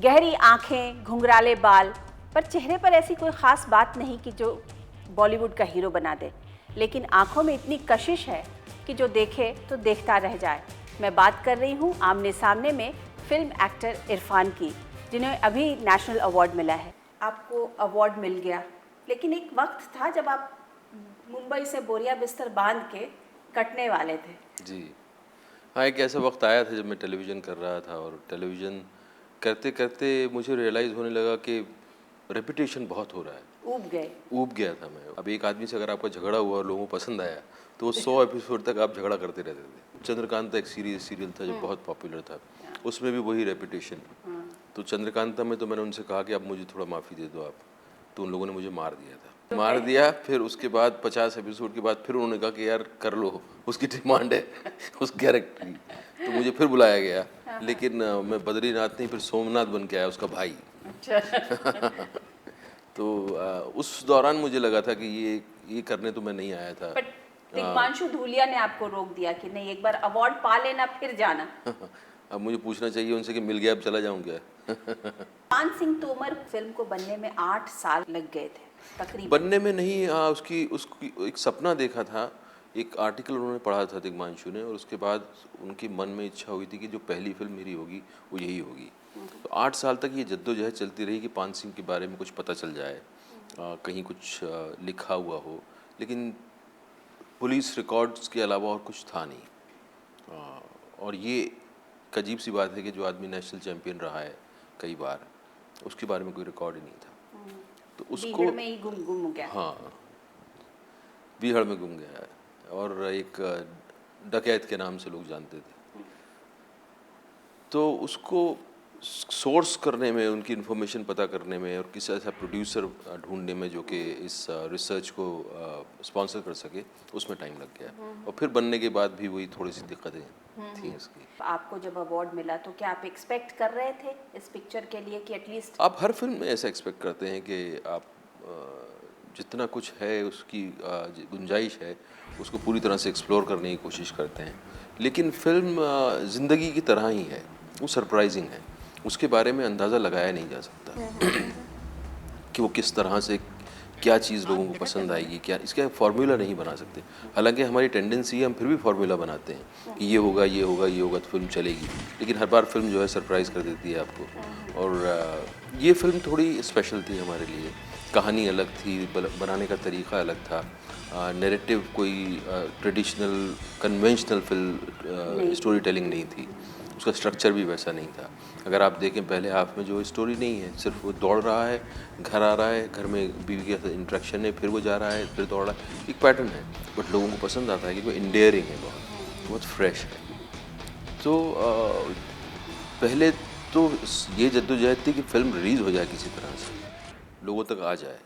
गहरी आंखें, घुंघराले बाल, पर चेहरे पर ऐसी कोई ख़ास बात नहीं कि जो बॉलीवुड का हीरो बना दे, लेकिन आंखों में इतनी कशिश है कि जो देखे तो देखता रह जाए। मैं बात कर रही हूँ आमने सामने में फिल्म एक्टर इरफान की, जिन्हें अभी नेशनल अवार्ड मिला है। आपको अवार्ड मिल गया, लेकिन एक वक्त था जब आप मुंबई से बोरिया बिस्तर बांध के कटने वाले थे। जी हाँ, एक ऐसा वक्त आया था जब मैं टेलीविज़न कर रहा था और टेलीविज़न करते करते मुझे रियलाइज़ होने लगा कि रेपुटेशन बहुत हो रहा है। ऊब गया था मैं। अब एक आदमी से अगर आपका झगड़ा हुआ और लोगों को पसंद आया तो वो 100 एपिसोड तक आप झगड़ा करते रहते थे। चंद्रकांता एक सीरियल था जो बहुत पॉपुलर था, उसमें भी वही रेपुटेशन। तो चंद्रकांता में तो मैंने उनसे कहा कि आप मुझे थोड़ा माफ़ी दे दो आप, तो उन लोगों ने मुझे मार दिया था। मार दिया, फिर उसके बाद 50 एपिसोड के बाद फिर उन्होंने कहा कि यार कर लो, उसकी डिमांड है उस कैरेक्टर की। तो मुझे फिर बुलाया गया, लेकिन मैं बद्रीनाथ नहीं फिर सोमनाथ बन के आया, उसका भाई। तो उस दौरान मुझे लगा था कि ये करने तो मैं नहीं आया था। दिग्पांशु धूलिया ने आपको रोक दिया कि नहीं, एक बार अवार्ड पा लेना फिर जाना। अब मुझे पूछना चाहिए उनसे कि मिल गया अब चला जाऊं क्या? इरफान सिंह तोमर फिल्म को बनने में 8 साल लग गए थे तकरीबन। बनने में नहीं, उसकी एक सपना देखा था, एक आर्टिकल उन्होंने पढ़ा था दिग्पांशु ने, और उसके बाद उनके मन में इच्छा हुई थी कि जो पहली फिल्म मेरी होगी वो यही होगी। तो 8 साल तक ये जद्दोजहद चलती रही कि पान सिंह के बारे में कुछ पता चल जाए, कहीं कुछ लिखा हुआ हो, लेकिन पुलिस रिकॉर्ड्स के अलावा और कुछ था नहीं। और ये एक अजीब सी बात है कि जो आदमी नेशनल चैम्पियन रहा है कई बार, उसके बारे में कोई रिकॉर्ड ही नहीं था। तो उसको में ही गुम गया। हाँ, बीहड़ में गुम गया है, और एक डकैत के नाम से लोग जानते थे। तो उसको सोर्स करने में, उनकी इन्फॉर्मेशन पता करने में, और किसी ऐसा प्रोड्यूसर ढूंढने में जो कि इस रिसर्च को स्पॉन्सर कर सके, उसमें टाइम लग गया। और फिर बनने के बाद भी वही थोड़ी सी दिक्कतें थी इसकी। आपको जब अवार्ड मिला तो क्या आप एक्सपेक्ट कर रहे थे इस पिक्चर के लिए कि एटलीस्ट? आप हर फिल्म में ऐसा एक्सपेक्ट करते हैं कि आप जितना कुछ है उसकी गुंजाइश है उसको पूरी तरह से एक्सप्लोर करने की कोशिश करते हैं, लेकिन फिल्म ज़िंदगी की तरह ही है, वो सरप्राइजिंग है, उसके बारे में अंदाज़ा लगाया नहीं जा सकता कि वो किस तरह से क्या चीज़ लोगों को पसंद आएगी, क्या इसका फार्मूला नहीं बना सकते। हालांकि हमारी टेंडेंसी है, हम फिर भी फार्मूला बनाते हैं कि ये होगा ये होगा ये होगा तो फिल्म चलेगी, लेकिन हर बार फिल्म जो है सरप्राइज़ कर देती है आपको। और ये फिल्म थोड़ी स्पेशल थी हमारे लिए, कहानी अलग थी, बनाने का तरीका अलग था, नैरेटिव कोई traditional conventional film story telling नहीं थी, उसका स्ट्रक्चर भी वैसा नहीं था। अगर आप देखें पहले हाफ में जो स्टोरी नहीं है, सिर्फ वो दौड़ रहा है, घर आ रहा है, घर में बीवी के साथ इंटरेक्शन है, फिर वो जा रहा है, फिर दौड़ रहा है, एक पैटर्न है, बट लोगों को पसंद आता है कि वो इंडेयरिंग है, बहुत बहुत फ्रेश है। तो पहले तो ये जद्दोजहद थी कि फिल्म रिलीज़ हो जाए, किसी तरह से लोगों तक आ जाए।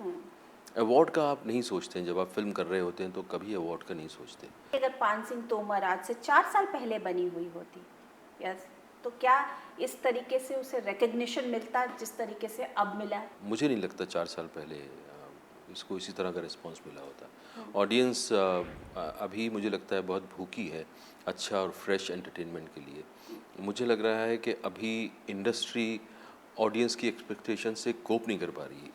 अवार्ड का आप नहीं सोचते हैं, जब आप फिल्म कर रहे होते हैं तो कभी अवार्ड का नहीं सोचते। अगर पान सिंह तोमर आज से 4 साल पहले बनी हुई होती, यस, तो क्या इस तरीके से उसे रिकग्निशन मिलता जिस तरीके से अब मिला? मुझे नहीं लगता 4 साल पहले इसको इसी तरह का रिस्पांस मिला होता। ऑडियंस अभी मुझे लगता है बहुत भूखी है अच्छा और फ्रेश एंटरटेनमेंट के लिए। मुझे लग रहा है कि अभी इंडस्ट्री ऑडियंस की एक्सपेक्टेशन से कोप नहीं कर पा रही है,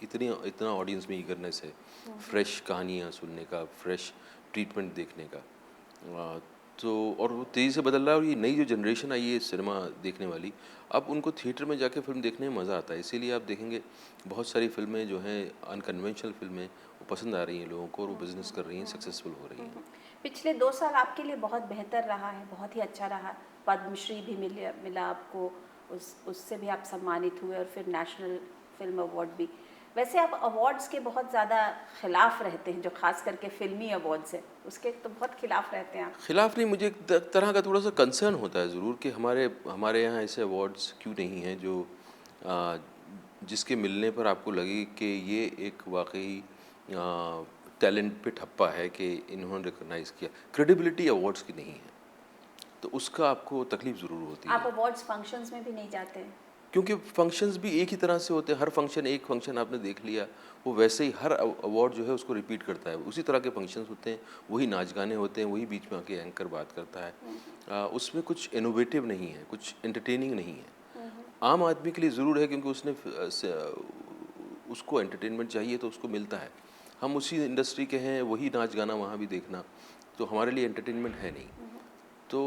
इतना ऑडियंस में ईगरनेस है फ्रेश कहानियाँ सुनने का, फ्रेश ट्रीटमेंट देखने का। तो और वो तेज़ी से बदल रहा है, और ये नई जो जनरेशन आई है सिनेमा देखने वाली, अब उनको थिएटर में जाके फिल्म देखने में मज़ा आता है। इसीलिए आप देखेंगे बहुत सारी फिल्में जो हैं अनकन्वेंशनल फिल्में, वो पसंद आ रही हैं लोगों को, और वो बिज़नेस कर रही हैं, सक्सेसफुल हो रही हैं। पिछले 2 साल आपके लिए बहुत बेहतर रहा है, बहुत ही अच्छा रहा। पद्मश्री भी मिला आपको, उससे भी आप सम्मानित हुए, और फिर नेशनल फिल्म अवार्ड भी। वैसे आप अवार्ड्स के बहुत ज़्यादा खिलाफ रहते हैं, जो खास करके फिल्मी अवार्ड्स है उसके तो बहुत खिलाफ रहते हैं आप। खिलाफ नहीं, मुझे एक तरह का थोड़ा सा कंसर्न होता है ज़रूर कि हमारे यहाँ ऐसे अवार्ड्स क्यों नहीं हैं जो आ, जिसके मिलने पर आपको लगे कि ये एक वाकई टैलेंट पे ठप्पा है कि इन्होंने रिकॉग्नाइज़ किया। क्रेडिबिलिटी अवार्ड्स की नहीं है, तो उसका आपको तकलीफ ज़रूर होती आप है। अवार्ड्स फंक्शंस में भी नहीं जाते हैं? क्योंकि फंक्शंस भी एक ही तरह से होते हैं, हर फंक्शन एक फंक्शन आपने देख लिया, वो वैसे ही हर अवार्ड जो है उसको रिपीट करता है, उसी तरह के फंक्शंस होते हैं, वही नाच गाने होते हैं, वही बीच में आके एंकर बात करता है। उसमें कुछ इनोवेटिव नहीं है, कुछ एंटरटेनिंग नहीं है। आम आदमी के लिए ज़रूर है, क्योंकि उसको एंटरटेनमेंट चाहिए तो उसको मिलता है। हम उसी इंडस्ट्री के हैं, वही नाच गाना वहाँ भी देखना, तो हमारे लिए एंटरटेनमेंट है नहीं। तो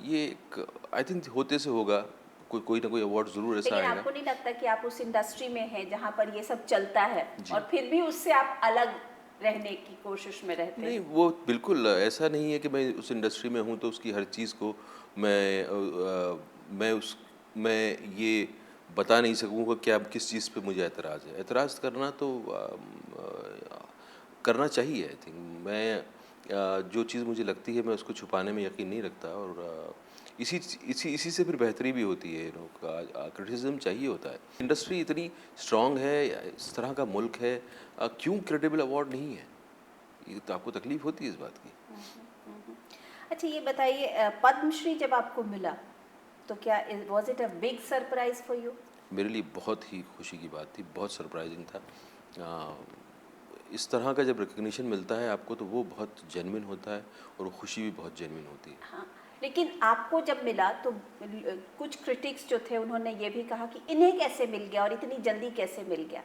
ये एक आई थिंक होते से होगा, कोई ना कोई अवार्ड ज़रूर ऐसा लेकिन आएगा। आपको नहीं लगता कि आप उस इंडस्ट्री में हैं जहाँ पर ये सब चलता है जी। और फिर भी उससे आप अलग रहने की कोशिश में रहते नहीं, हैं? वो बिल्कुल ऐसा नहीं है कि मैं उस इंडस्ट्री में हूँ तो उसकी हर चीज़ को मैं ये बता नहीं सकूँगा कि अब किस चीज़ पे मुझे ऐतराज़ है। ऐतराज़ करना तो करना चाहिए आई थिंक। जो चीज़ मुझे लगती है मैं उसको छुपाने में यकीन नहीं रखता, और इसी इसी इसी से फिर बेहतरी भी होती है। क्रिटिसिज्म चाहिए होता है। इंडस्ट्री इतनी स्ट्रांग है, इस तरह का मुल्क है, क्यों क्रेडिबल अवार्ड नहीं है? ये तो आपको तकलीफ होती है इस बात की। अच्छा ये बताइए, पद्मश्री जब आपको मिला तो क्या was it a big surprise for you? मेरे लिए बहुत ही खुशी की बात थी, बहुत सरप्राइजिंग था। अ, इस तरह का जब रिकग्निशन मिलता है आपको तो वो बहुत जेन्युइन होता है, और वो खुशी भी बहुत जेन्युइन होती है। हाँ, लेकिन आपको जब मिला तो कुछ क्रिटिक्स जो थे उन्होंने ये भी कहा कि इन्हें कैसे मिल गया और इतनी जल्दी कैसे मिल गया।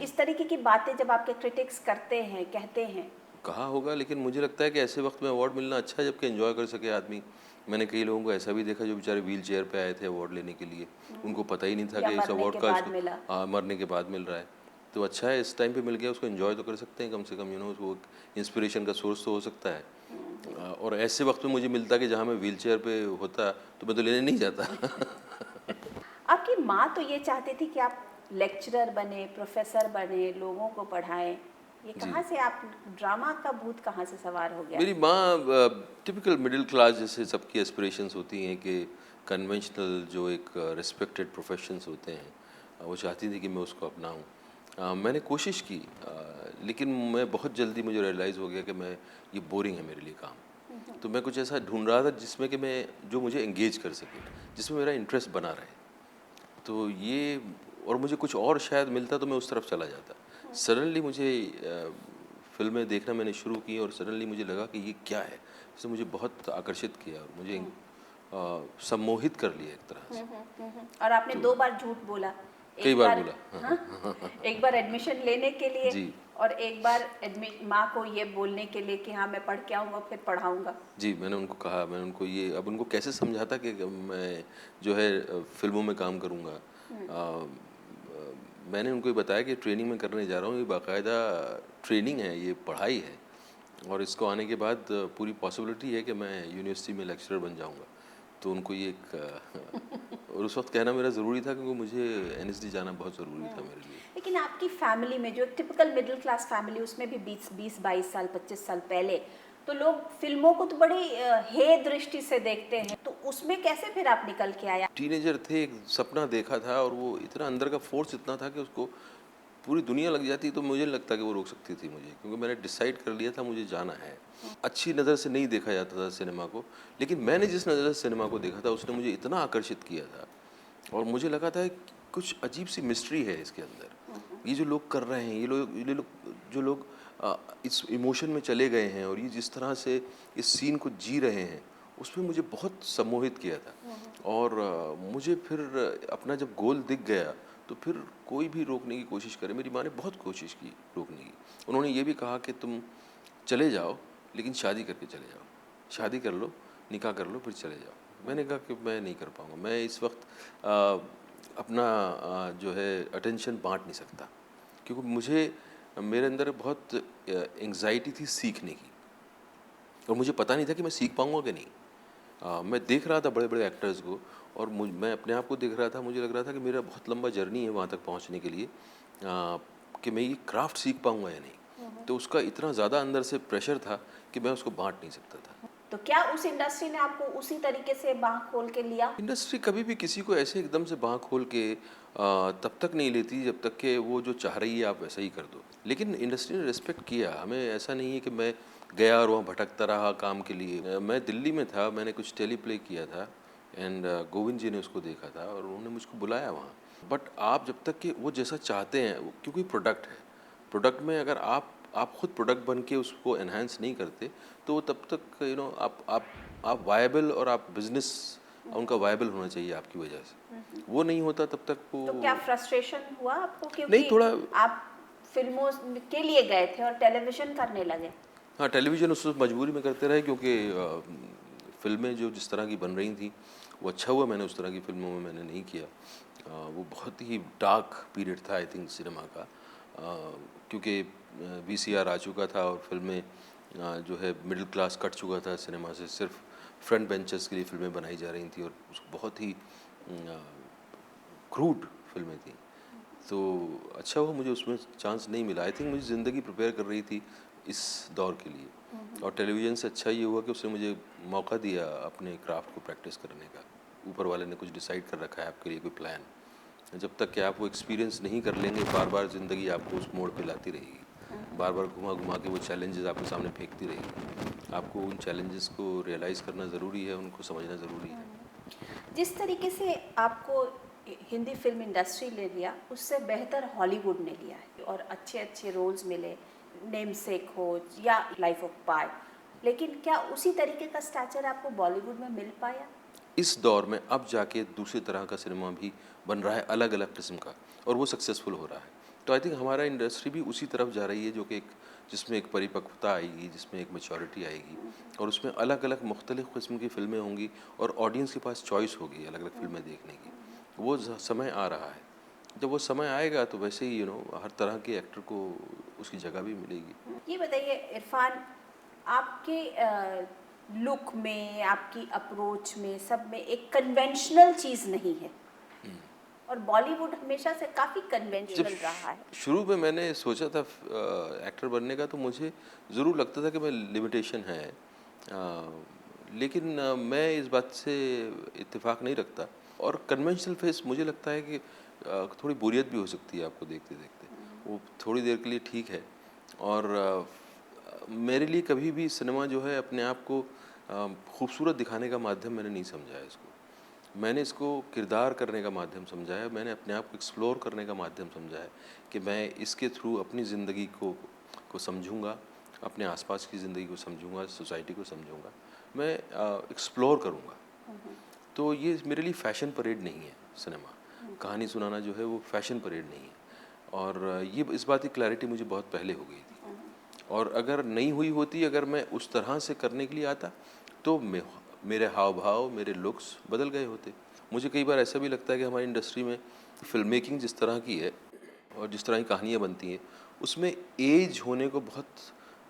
इस तरीके की बातें जब आपके क्रिटिक्स करते हैं, कहते हैं। कहा होगा, लेकिन मुझे लगता है कि ऐसे वक्त में अवार्ड मिलना अच्छा है जबकि एंजॉय कर सके आदमी। मैंने कई लोगों को ऐसा भी देखा जो बेचारे व्हील चेयर पे आए थे अवार्ड लेने के लिए, उनको पता ही नहीं था या कि इस मरने अवार्ड के का बाद मिला। मरने के बाद मिल रहा है। तो अच्छा है, इस टाइम पे मिल गया, उसको एंजॉय तो कर सकते हैं कम से कम, वो इंस्पिरेशन का सोर्स तो हो सकता है। और ऐसे वक्त में मुझे मिलता कि जहाँ मैं व्हील चेयर पे होता तो मैं तो लेने नहीं जाता। आपकी माँ तो ये चाहती थी कि आप लेक्चरर बने, प्रोफेसर बने, लोगों को पढ़ाएं। ये जी। कहाँ से आप ड्रामा का भूत कहाँ से सवार हो गया? मेरी माँ टिपिकल मिडिल क्लास जैसे सबकी एस्पिरेशंस होती हैं कि कन्वेंशनल जो एक रिस्पेक्टेड प्रोफेशंस होते हैं, वो चाहती थी कि मैं उसको अपनाऊं। मैंने कोशिश की, लेकिन मैं बहुत जल्दी मुझे रियलाइज़ हो गया कि मैं ये बोरिंग है मेरे लिए काम। तो मैं कुछ ऐसा ढूंढ रहा था जिसमें कि मैं जो मुझे एंगेज कर सके, जिसमें मेरा इंटरेस्ट बना रहे। तो ये, और मुझे कुछ और शायद मिलता तो मैं उस तरफ चला जाता। सडनली मुझे फ़िल्में देखना मैंने शुरू की, और सडनली मुझे लगा कि ये क्या है? इसने मुझे बहुत आकर्षित किया और मुझे सम्मोहित कर लिया एक तरह से। और आपने तो 2 बार झूठ बोला। कई एक बार बार, बोला। हाँ, एक बार एडमिशन लेने के लिए जी, और एक बार माँ को ये बोलने के लिए कि हाँ मैं पढ़ के आऊँगा फिर पढ़ाऊँगा। जी, मैंने उनको कहा, मैंने उनको ये, अब उनको कैसे समझाता कि मैं जो है फ़िल्मों में काम करूँगा। मैंने उनको ये बताया कि ट्रेनिंग मैं करने जा रहा हूँ, ये बाकायदा ट्रेनिंग है, ये पढ़ाई है, और इसको आने के बाद पूरी पॉसिबिलिटी है कि मैं यूनिवर्सिटी में लेक्चरर बन जाऊँगा। तो उनको ये एक और उस वक्त कहना मेरा ज़रूरी था, क्योंकि मुझे एनएसडी जाना बहुत ज़रूरी था मेरे लिए। लेकिन आपकी फैमिली में जो टिपिकल मिडिल क्लास फैमिली, उसमें भी 20-22 साल 25 साल पहले तो लोग फिल्मों को तो बड़ी हे दृष्टि से देखते हैं, तो उसमें कैसे फिर आप निकल के आया? टीनेजर थे, एक सपना देखा था, और वो इतना अंदर का फोर्स इतना था कि उसको पूरी दुनिया लग जाती तो मुझे नहीं लगता कि वो रोक सकती थी मुझे, क्योंकि मैंने डिसाइड कर लिया था मुझे जाना है। अच्छी नज़र से नहीं देखा जाता था सिनेमा को, लेकिन मैंने जिस नज़र से सिनेमा को देखा था उसने मुझे इतना आकर्षित किया था, और मुझे लगा था कि कुछ अजीब सी मिस्ट्री है इसके अंदर। ये जो लोग कर रहे हैं, जो लोग इस इमोशन में चले गए हैं, और ये जिस तरह से इस सीन को जी रहे हैं, उसमें मुझे बहुत सम्मोहित किया था। और मुझे फिर अपना जब गोल दिख गया तो फिर कोई भी रोकने की कोशिश करे, मेरी माँ ने बहुत कोशिश की रोकने की। उन्होंने ये भी कहा कि तुम चले जाओ, लेकिन शादी करके चले जाओ, शादी कर लो, निकाह कर लो, फिर चले जाओ। मैंने कहा कि मैं नहीं कर पाऊँगा, मैं इस वक्त अपना जो है अटेंशन बांट नहीं सकता, क्योंकि मुझे मेरे अंदर बहुत एंग्जाइटी थी सीखने की, और मुझे पता नहीं था कि मैं सीख पाऊँगा कि नहीं। मैं देख रहा था बड़े बड़े एक्टर्स को, और मैं अपने आप को देख रहा था, मुझे लग रहा था कि मेरा बहुत लंबा जर्नी है वहाँ तक पहुँचने के लिए, कि मैं ये क्राफ्ट सीख पाऊँगा या नहीं। तो उसका इतना ज़्यादा अंदर से प्रेशर था कि मैं उसको बांट नहीं सकता था। तो क्या उस इंडस्ट्री ने आपको उसी तरीके से बाह खोल के लिया? इंडस्ट्री कभी भी किसी को ऐसे एकदम से बाँह खोल के तब तक नहीं लेती जब तक कि वो जो चाह रही है आप वैसा ही कर दो। लेकिन इंडस्ट्री ने रिस्पेक्ट किया हमें, ऐसा नहीं है कि मैं गया और वहाँ भटकता रहा काम के लिए। मैं दिल्ली में था, मैंने कुछ टेली प्ले किया था, एंड गोविंद जी ने उसको देखा था और उन्होंने मुझको बुलाया वहाँ। बट आप जब तक कि वो जैसा चाहते हैं, क्योंकि प्रोडक्ट है, प्रोडक्ट में अगर आप खुद प्रोडक्ट बन के उसको एनहांस नहीं करते तो वो तब तक आप वायबल और आप बिजनेस उनका वायबल होना चाहिए आपकी वजह से। वो नहीं होता तब तक वो तो क्या फ्रस्ट्रेशन हुआ आपको, नहीं, क्योंकि थोड़ा आप फिल्मों के लिए गए थे और टेलीविजन करने लगे? हाँ, टेलीविज़न उस मजबूरी में करते रहे क्योंकि फ़िल्में जो जिस तरह की बन रही थी वो अच्छा हुआ मैंने उस तरह की फ़िल्मों में मैंने नहीं किया। वो बहुत ही डार्क पीरियड था आई थिंक सिनेमा का, क्योंकि वीसीआर आ चुका था और फ़िल्में जो है मिडिल क्लास कट चुका था सिनेमा से, सिर्फ फ्रंट बेंचर्स के लिए फ़िल्में बनाई जा रही थी और बहुत ही क्रूड फिल्में थी। तो अच्छा हुआ मुझे उसमें चांस नहीं मिला। आई थिंक मुझे ज़िंदगी प्रिपेयर कर रही थी इस दौर के लिए, और टेलीविज़न से अच्छा ये हुआ कि उसने मुझे मौका दिया अपने क्राफ्ट को प्रैक्टिस करने का। ऊपर वाले ने कुछ डिसाइड कर रखा है आपके लिए कोई प्लान, जब तक कि आप वो एक्सपीरियंस नहीं कर लेंगे बार बार ज़िंदगी आपको उस मोड़ पे लाती रहेगी, बार बार घुमा घुमा के वो चैलेंजेस आपके सामने फेंकती रहेगी। आपको उन चैलेंजेस को रियलाइज़ करना ज़रूरी है, उनको समझना ज़रूरी है। जिस तरीके से आपको हिंदी फिल्म इंडस्ट्री ले लिया, उससे बेहतर हॉलीवुड ने लिया है और अच्छे अच्छे रोल्स मिले, नेम सेक हो या लाइफ ऑफ पाई, लेकिन क्या उसी तरीके का स्टैचर आपको बॉलीवुड में मिल पाया? इस दौर में अब जाके दूसरी तरह का सिनेमा भी बन रहा है अलग अलग किस्म का, और वो सक्सेसफुल हो रहा है। तो आई थिंक हमारा इंडस्ट्री भी उसी तरफ जा रही है, जो कि एक जिसमें एक परिपक्वता आएगी, जिसमें एक मैच्योरिटी आएगी, और उसमें अलग अलग मुख्तलिफ़ किस्म की फ़िल्में होंगी और ऑडियंस के पास चॉइस होगी अलग अलग फ़िल्में देखने की। वो समय आ रहा है। जब वो समय आएगा तो वैसे ही हर तरह के एक्टर को उसकी जगह भी मिलेगी। ये बताइए इरफान, आपके लुक में, आपकी अप्रोच में, सब में एक कन्वेंशनल चीज़ नहीं है और बॉलीवुड हमेशा से काफ़ी जब कन्वेंशनल रहा है। शुरू में मैंने सोचा था एक्टर बनने का, तो मुझे ज़रूर लगता था कि मैं लिमिटेशन है, लेकिन मैं इस बात से इत्तेफाक नहीं रखता। और कन्वेंशनल फेस मुझे लगता है कि थोड़ी बोरियत भी हो सकती है आपको देखते देखते, वो थोड़ी देर के लिए ठीक है। और मेरे लिए कभी भी सिनेमा जो है अपने आप को खूबसूरत दिखाने का माध्यम मैंने नहीं समझा है इसको। मैंने इसको किरदार करने का माध्यम समझा है, मैंने अपने आप को एक्सप्लोर करने का माध्यम समझा है कि मैं इसके थ्रू अपनी ज़िंदगी को समझूंगा, अपने आसपास की ज़िंदगी को समझूंगा, सोसाइटी को समझूंगा, मैं एक्सप्लोर करूंगा। तो ये मेरे लिए फ़ैशन परेड नहीं है सिनेमा। कहानी सुनाना जो है वो फ़ैशन परेड नहीं है, और ये इस बात की क्लैरिटी मुझे बहुत पहले हो गई थी। और अगर नहीं हुई होती, अगर मैं उस तरह से करने के लिए आता, तो मेरे हाव भाव, मेरे लुक्स बदल गए होते। मुझे कई बार ऐसा भी लगता है कि हमारी इंडस्ट्री में फ़िल्म मेकिंग जिस तरह की है और जिस तरह की कहानियाँ बनती हैं, उसमें एज होने को बहुत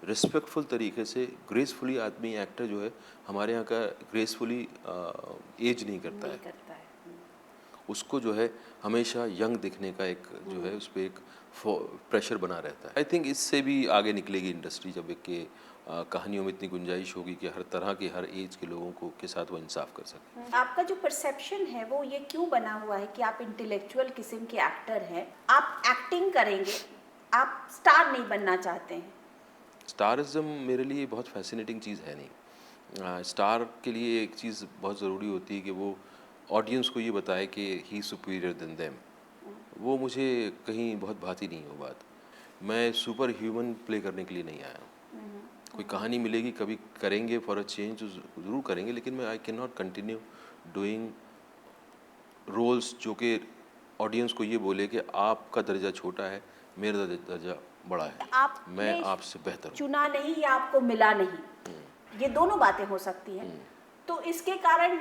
रिस्पेक्टफुल तरीके से ग्रेसफुली आदमी एक्टर जो है हमारे यहाँ का ग्रेसफुली एज नहीं करता नहीं है। करता है। उसको जो है हमेशा यंग दिखने का एक जो है उस पर एक प्रेशर बना रहता है। आई थिंक इससे भी आगे निकलेगी इंडस्ट्री, जब एक के कहानियों में इतनी गुंजाइश होगी कि हर तरह के हर एज के लोगों को के साथ वो इंसाफ कर सके। आपका जो परसेप्शन है वो ये क्यों बना हुआ है कि आप इंटेलेक्चुअल किस्म के एक्टर हैं, आप एक्टिंग करेंगे, आप स्टार नहीं बनना चाहते हैं? स्टारिज्म मेरे लिए बहुत फैसिनेटिंग चीज़ है नहीं। स्टार के लिए एक चीज़ बहुत ज़रूरी होती है कि वो ऑडियंस को ये बताए कि ही सुपीरियर देन देम। वो मुझे कहीं बहुत भाती नहीं वो बात। मैं सुपर ह्यूमन प्ले करने के लिए नहीं आया हूँ। कोई कहानी मिलेगी कभी करेंगे फॉर अ चेंज तो ज़रूर करेंगे, लेकिन मैं I can not continue doing roles जो कि ऑडियंस को ये बोले कि आपका दर्जा छोटा है, मेरा दर्जा बड़ा है, मैं आपने आपसे बेहतर हूँ। चुना नहीं या आपको मिला नहीं, ये दोनों बातें हो सकती हैं। तो इसके कारण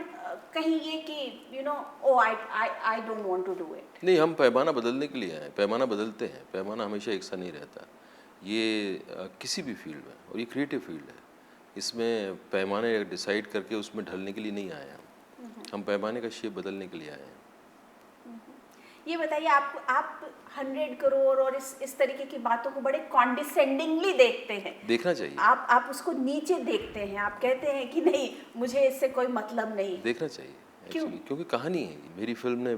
कहीं ये कि oh I I I don't want to do it. नहीं, हम पैमाना बदलने के लिए आए, पैमाना बदलते हैं, पैमाना हमेशा एक सा नहीं रहता। ये किसी भी फील्ड में, और ये क्रिएटिव फील्ड है, इसमें पैमाने डिसाइड करके उसमें ढलने के लिए नहीं आए हम पैमाने का शेप बदलने के लिए आए हैं। ये बताइए, आप 100 करोड़ और इस तरीके की बातों को बड़े कॉन्डिसेंडिंगली देखते हैं। देखना चाहिए। आप उसको नीचे देखते हैं, आप कहते हैं कि नहीं, मुझे इससे कोई मतलब नहीं। देखना चाहिए क्यों? एक्चुअली, क्योंकि कहानी है ये। मेरी फिल्म ने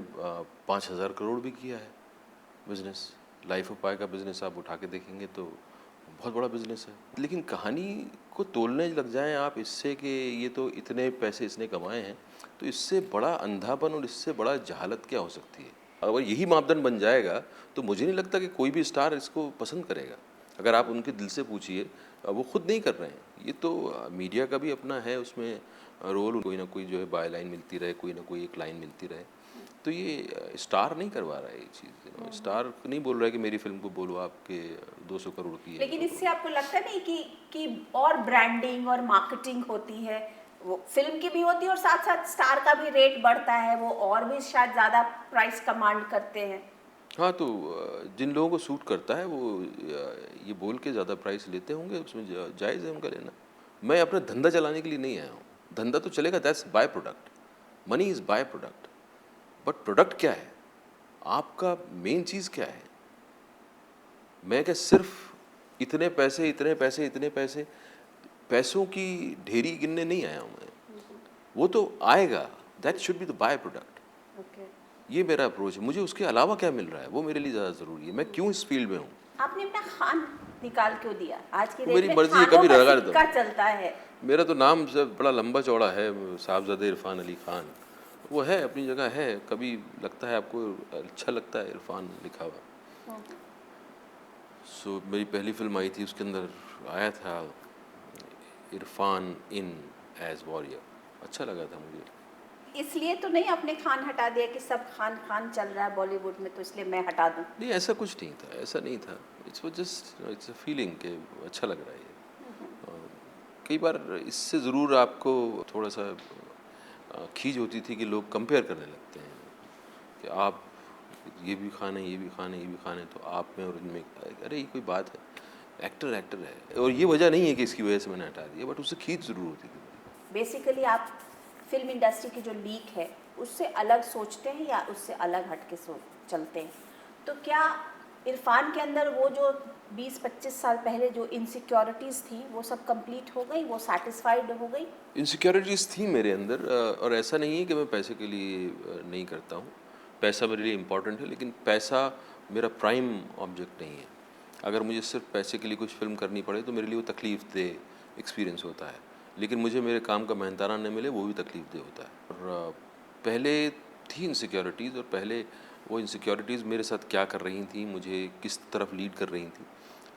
5,000 करोड़ भी किया है बिजनेस। लाइफ ऑफ पाई का बिजनेस आप उठा के देखेंगे तो बहुत बड़ा बिजनेस है। लेकिन कहानी को तोलने लग जाएं आप इससे कि ये तो इतने पैसे इसने कमाए हैं, तो इससे बड़ा अंधापन और इससे बड़ा जहालत क्या हो सकती है। अगर यही मापदंड बन जाएगा तो मुझे नहीं लगता कि कोई भी स्टार इसको पसंद करेगा। अगर आप उनके दिल से पूछिए, वो खुद नहीं कर रहे हैं। ये तो मीडिया का भी अपना है उसमें रोल, कोई ना कोई जो है बाय लाइन मिलती रहे, कोई ना कोई एक लाइन मिलती रहे। तो ये स्टार नहीं करवा रहा है ये चीज़, स्टार नहीं बोल रहा है कि मेरी फिल्म को बोलो आपके 200 करोड़ की है। लेकिन इससे आपको लगता नहीं कि और ब्रांडिंग और मार्केटिंग होती है, वो फिल्म की भी होती है और साथ साथ स्टार का भी रेट बढ़ता है, वो और भी शायद ज़्यादा प्राइस कमांड करते हैं। हाँ, तो जिन लोगों को सूट करता है वो ये बोल के ज़्यादा प्राइस लेते होंगे, उसमें जायज़ है उनका लेना। मैं अपना धंधा चलाने के लिए नहीं आया हूँ। धंधा तो चलेगा, that's by product, money is by product. But product क्या है, आपका मेन चीज़ क्या है? मैं क्या सिर्फ इतने पैसे इतने पैसे इतने पैसे, पैसों की ढेरी गिनने नहीं आया हूँ मैं। वो तो आएगा, that should be the by product. Okay. ये मेरा अप्रोच है। मुझे उसके अलावा क्या मिल रहा है वो मेरे लिए ज़्यादा ज़रूरी है। मैं क्यों इस फील्ड में हूँ, आपने अपना खान निकाल क्यों दिया? आज की वो डेट मेरी में मर्जी है, खानों कभी का लगा सिक्का दूँ। चलता है। मेरा तो नाम सब बड़ा लंबा चौड़ा है, साहबजादे इरफान अली खान, वो है अपनी जगह है। कभी लगता है आपको अच्छा लगता है इरफान लिखा हुआ। सो मेरी पहली फिल्म आई थी, उसके अंदर आया था इरफान इन एज वॉरियर, अच्छा लगा था मुझे। इसलिए तो नहीं आपने खान हटा दिया कि सब खान खान चल रहा है बॉलीवुड में तो इसलिए मैं हटा दूं? नहीं, ऐसा कुछ नहीं था, ऐसा नहीं था। It's just it's a feeling कि अच्छा लग रहा है ये। कई बार इससे ज़रूर आपको थोड़ा सा खींच होती थी कि लोग कंपेयर करने लगते हैं कि आप ये भी खान है, ये भी खान है, ये भी खान है, तो आप में और इनमें, अरे ये कोई बात है? एक्टर एक्टर है, और ये वजह नहीं है कि इसकी वजह से मैंने हटा दिया, बट उससे खींच ज़रूर होती थी। बेसिकली आप फिल्म इंडस्ट्री की जो लीक है उससे अलग सोचते हैं या उससे अलग हट के चलते हैं? तो क्या इरफान के अंदर वो जो 20-25 साल पहले जो इनसिक्योरिटीज़ थी वो सब कंप्लीट हो गई, वो सेटिस्फाइड हो गई? इनसिक्योरिटीज़ थी मेरे अंदर, और ऐसा नहीं है कि मैं पैसे के लिए नहीं करता हूँ। पैसा मेरे लिए इम्पॉर्टेंट है, लेकिन पैसा मेरा प्राइम ऑब्जेक्ट नहीं है। अगर मुझे सिर्फ पैसे के लिए कुछ फ़िल्म करनी पड़े तो मेरे लिए वो तकलीफ़ देह एक्सपीरियंस होता है, लेकिन मुझे मेरे काम का मेहनताना न मिले वो भी तकलीफ़ देह होता है। और पहले थी इनसिक्योरिटीज़, और पहले वो इनसिक्योरिटीज़ मेरे साथ क्या कर रही थी, मुझे किस तरफ लीड कर रही थी,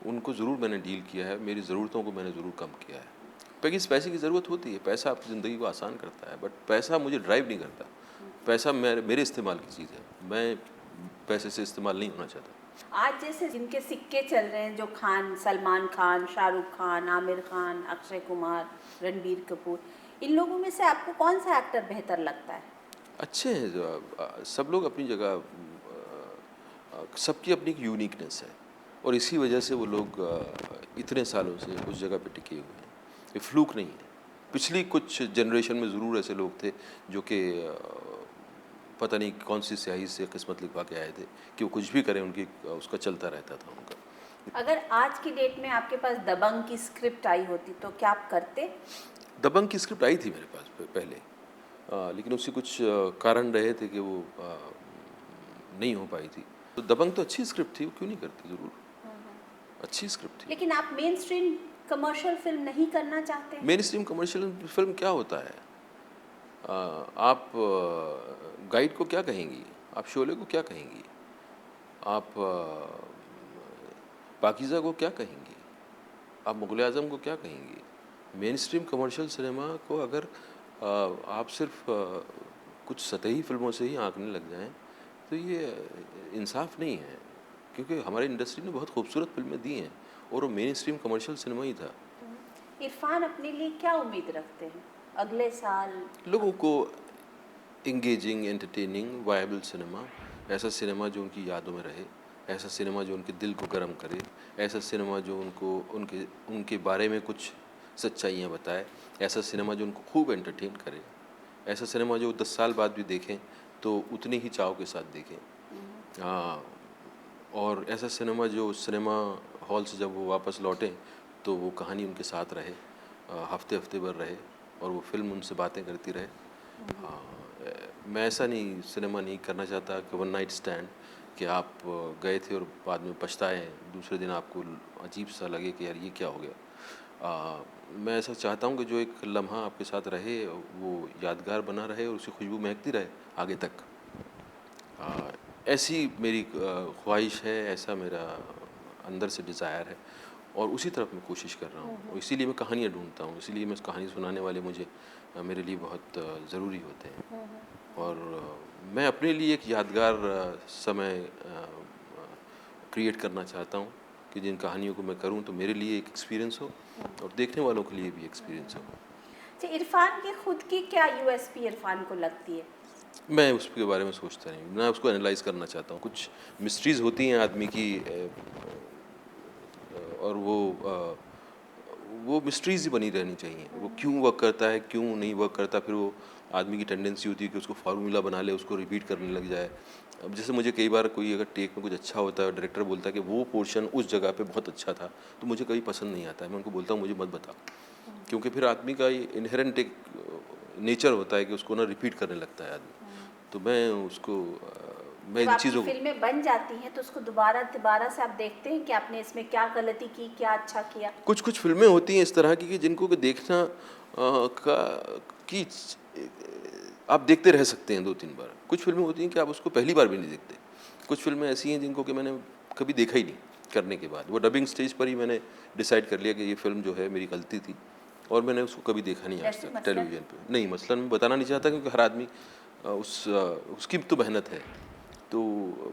उनको ज़रूर मैंने डील किया है। मेरी ज़रूरतों को मैंने ज़रूर कम किया है। क्योंकि इस पैसे की ज़रूरत होती है, पैसा आपकी ज़िंदगी को आसान करता है, बट पैसा मुझे ड्राइव नहीं करता। पैसा मेरे इस्तेमाल की चीज़ है, मैं पैसे से इस्तेमाल नहीं होना चाहता। आज जैसे जिनके सिक्के चल रहे हैं, जो खान, सलमान खान, शाहरुख खान, आमिर खान, अक्षय कुमार, रणबीर कपूर, इन लोगों में से आपको कौन सा एक्टर बेहतर लगता है? अच्छे हैं सब लोग अपनी जगह, सबकी अपनी एक यूनिकनेस है, और इसी वजह से वो लोग इतने सालों से उस जगह पे टिके हुए हैं। ये फ्लूक नहीं है। पिछली कुछ जनरेशन में ज़रूर ऐसे लोग थे जो कि पता नहीं कौन सी स्याही से किस्मत लिखवा के आए थे कि वो कुछ भी करें, उनकी उसका चलता रहता था उनका। अगर आज की डेट में आपके पास दबंग की स्क्रिप्ट आई होती तो क्या आप करते? दबंग की स्क्रिप्ट आई थी मेरे पास पहले, लेकिन उससे कुछ कारण रहे थे कि वो नहीं हो पाई थी। तो दबंग तो अच्छी स्क्रिप्ट थी, वो क्यों नहीं करती, ज़रूर अच्छी स्क्रिप्ट थी। लेकिन आप मेन स्ट्रीम कमर्शियल फिल्म नहीं करना चाहते? मेन स्ट्रीम कमर्शियल फिल्म क्या होता है? आप गाइड को क्या कहेंगी, आप शोले को क्या कहेंगी, आप पाकीज़ा को क्या कहेंगी, आप मुग़ल आज़म को क्या कहेंगी? मेन स्ट्रीम कमर्शियल सिनेमा को अगर आप सिर्फ कुछ सतही फिल्मों से ही आंकने लग जाएं तो ये इंसाफ नहीं है, क्योंकि हमारी इंडस्ट्री ने बहुत खूबसूरत फिल्में दी हैं और वो मेन स्ट्रीम कमर्शियल सिनेमा ही था। इरफान अपने लिए क्या उम्मीद रखते हैं अगले साल? लोगों को इंगेजिंग, एंटरटेनिंग, वायबल सिनेमा, ऐसा सिनेमा जो उनकी यादों में रहे, ऐसा सिनेमा जो उनके दिल को गर्म करे, ऐसा सिनेमा जो उनको उनके उनके बारे में कुछ सच्चाइयाँ बताए, ऐसा सिनेमा जो उनको खूब एंटरटेन करे, ऐसा सिनेमा जो 10 साल बाद भी देखें तो उतनी ही चाव के साथ देखें। हाँ, और ऐसा सिनेमा जो सिनेमा हॉल से जब वो वापस लौटें तो वो कहानी उनके साथ रहे, हफ्ते हफ्ते भर रहे, और वो फिल्म उनसे बातें करती रहे। हाँ, मैं ऐसा नहीं सिनेमा नहीं करना चाहता कि वन नाइट स्टैंड, कि आप गए थे और बाद में पछताएं, दूसरे दिन आपको अजीब सा लगे कि यार ये क्या हो गया। मैं ऐसा चाहता हूँ कि जो एक लम्हा आपके साथ रहे वो यादगार बना रहे और उसकी खुशबू महकती रहे आगे तक। ऐसी मेरी ख्वाहिश है, ऐसा मेरा अंदर से डिज़ायर है, और उसी तरफ मैं कोशिश कर रहा हूँ, और इसीलिए मैं कहानियाँ ढूंढता हूँ, इसीलिए मैं कहानी सुनाने वाले मुझे मेरे लिए बहुत ज़रूरी होते हैं। और मैं अपने लिए एक यादगार समय क्रिएट करना चाहता हूँ कि जिन कहानियों को मैं करूँ तो मेरे लिए एक एक्सपीरियंस हो और देखने वालों के लिए भी एक्सपीरियंस हो। जी, इरफान की खुद की क्या यूएसपी इरफान को लगती है? मैं उसके बारे में सोचता नहीं, मैं उसको एनालाइज करना चाहता हूँ। कुछ मिस्ट्रीज़ होती हैं आदमी की और वो मिस्ट्रीज़ ही बनी रहनी चाहिए। वो क्यों वर्क करता है, क्यों नहीं वर्क करता, फिर वो आदमी की टेंडेंसी होती है कि उसको फार्मूला बना ले, उसको रिपीट करने लग जाए। अब जैसे मुझे कई बार कोई अगर टेक में कुछ अच्छा होता है और डायरेक्टर बोलता है कि वो पोर्शन उस जगह पे बहुत अच्छा था, तो मुझे कभी पसंद नहीं आता है। मैं उनको बोलता हूँ मुझे मत बताओ, क्योंकि फिर आदमी का ये इनहेरेंट एक नेचर होता है कि उसको ना रिपीट करने लगता है आदमी। तो मैं उसको मैं जब इन आपकी चीज़ों को फिल्में बन जाती हैं तो उसको दोबारा से आप देखते हैं कि आपने इसमें क्या गलती की, क्या अच्छा किया? कुछ फिल्में होती हैं इस तरह की कि जिनको कि देखना कि आप देखते रह सकते हैं 2-3 बार। कुछ फिल्में होती हैं कि आप उसको पहली बार भी नहीं देखते। कुछ फिल्में ऐसी हैं जिनको कि मैंने कभी देखा ही नहीं करने के बाद। वो डबिंग स्टेज पर ही मैंने डिसाइड कर लिया कि ये फ़िल्म जो है मेरी गलती थी और मैंने उसको कभी देखा नहीं आज जैसे तक मसलन? टेलीविज़न पे। नहीं, मसलन मैं बताना नहीं चाहता क्योंकि हर आदमी उसकी तो मेहनत है। तो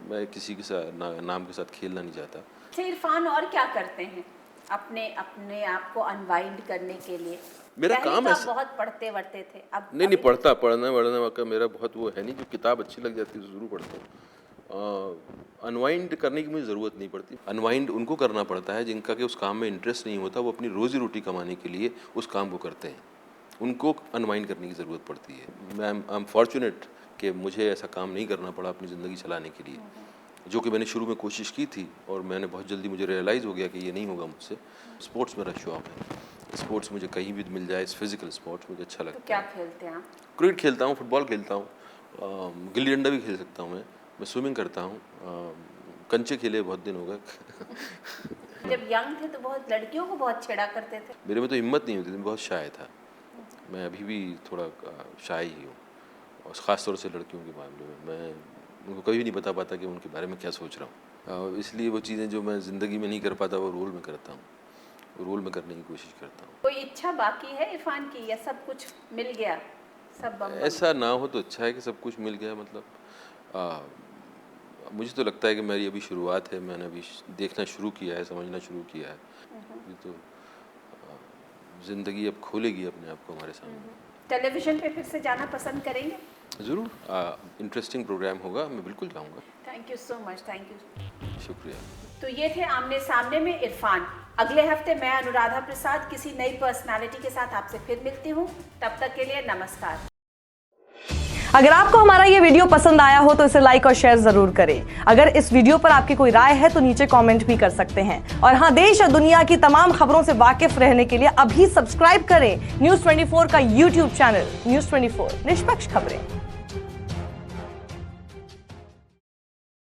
मैं किसी के साथ नाम के साथ खेलना नहीं चाहता। अच्छा, इरफान और क्या करते हैं अपने अपने आप को अनवाइंड करने के लिए? मेरा पहले काम तो आप ऐसा बहुत पढ़ते वढ़ते थे, अब नहीं अभी पढ़ने का मेरा बहुत वो है नहीं। जो किताब अच्छी लग जाती है तो ज़रूर पढ़ता हूँ। अनवाइंड करने की मुझे ज़रूरत नहीं पड़ती। अनवाइंड उनको करना पड़ता है जिनका कि उस काम में इंटरेस्ट नहीं होता, वो अपनी रोज़ी रोटी कमाने के लिए उस काम को करते हैं। उनको अनवाइंड करने की ज़रूरत पड़ती है। आई एम फॉर्चुनेट कि मुझे ऐसा काम नहीं करना पड़ा अपनी ज़िंदगी चलाने के लिए, जो कि मैंने शुरू में कोशिश की थी और मैंने बहुत जल्दी मुझे रियलाइज़ हो गया कि ये नहीं होगा मुझसे। स्पोर्ट्स मेरा शौक़ है। स्पोर्ट्स मुझे कहीं भी मिल जाए, फिज़िकल स्पोर्ट्स मुझे अच्छा तो लगता क्या है। खेलते हैं आप? क्रिकेट खेलता हूँ, फुटबॉल खेलता हूँ, गिल्ली डंडा भी खेल सकता हूँ मैं स्विमिंग करता हूँ, कंचे खेले बहुत दिन हो गए। जब यंग थे तो बहुत लड़कियों को बहुत छेड़ा करते थे। मेरे में तो हिम्मत नहीं होती थी, मैं बहुत शाय था। मैं अभी भी थोड़ा शाय ही हूँ और ख़ास तौर से लड़कियों के मामले में मैं उनको कभी नहीं बता पाता कि उनके बारे में क्या सोच रहा हूँ। इसलिए वो चीज़ें जो मैं ज़िंदगी में नहीं कर पाता वो रोल में करता हूँ, रोल में करने की कोशिश करता हूँ। कोई इच्छा बाकी है इरफान की या सब कुछ मिल गया, सब बम बम? ऐसा ना हो तो अच्छा है कि सब कुछ मिल गया। मतलब मुझे तो लगता है कि मेरी अभी शुरुआत है, मैंने अभी देखना शुरू किया है, समझना शुरू किया है। ये तो ज़िंदगी अब खोलेगी अपने आप को हमारे सामने। टेलीविज़न पे फिर से जाना पसंद करेंगे? ज़रूर, इंटरेस्टिंग प्रोग्राम होगा, मैं बिल्कुल जाऊँगा। Thank you so much, thank you. शुक्रिया। तो ये थे आमने सामने में इरफान। अगले हफ्ते मैं अनुराधा प्रसाद किसी नई पर्सनालिटी के साथ आपसे फिर मिलती हूँ। तब तक के लिए नमस्कार। अगर आपको हमारा ये वीडियो पसंद आया हो तो इसे लाइक और शेयर जरूर करें। अगर इस वीडियो पर आपकी कोई राय है तो नीचे कमेंट भी कर सकते हैं। और हाँ, देश और दुनिया की तमाम खबरों से वाकिफ रहने के लिए अभी सब्सक्राइब करें न्यूज़ 24 का YouTube चैनल। न्यूज़ 24, निष्पक्ष खबरें।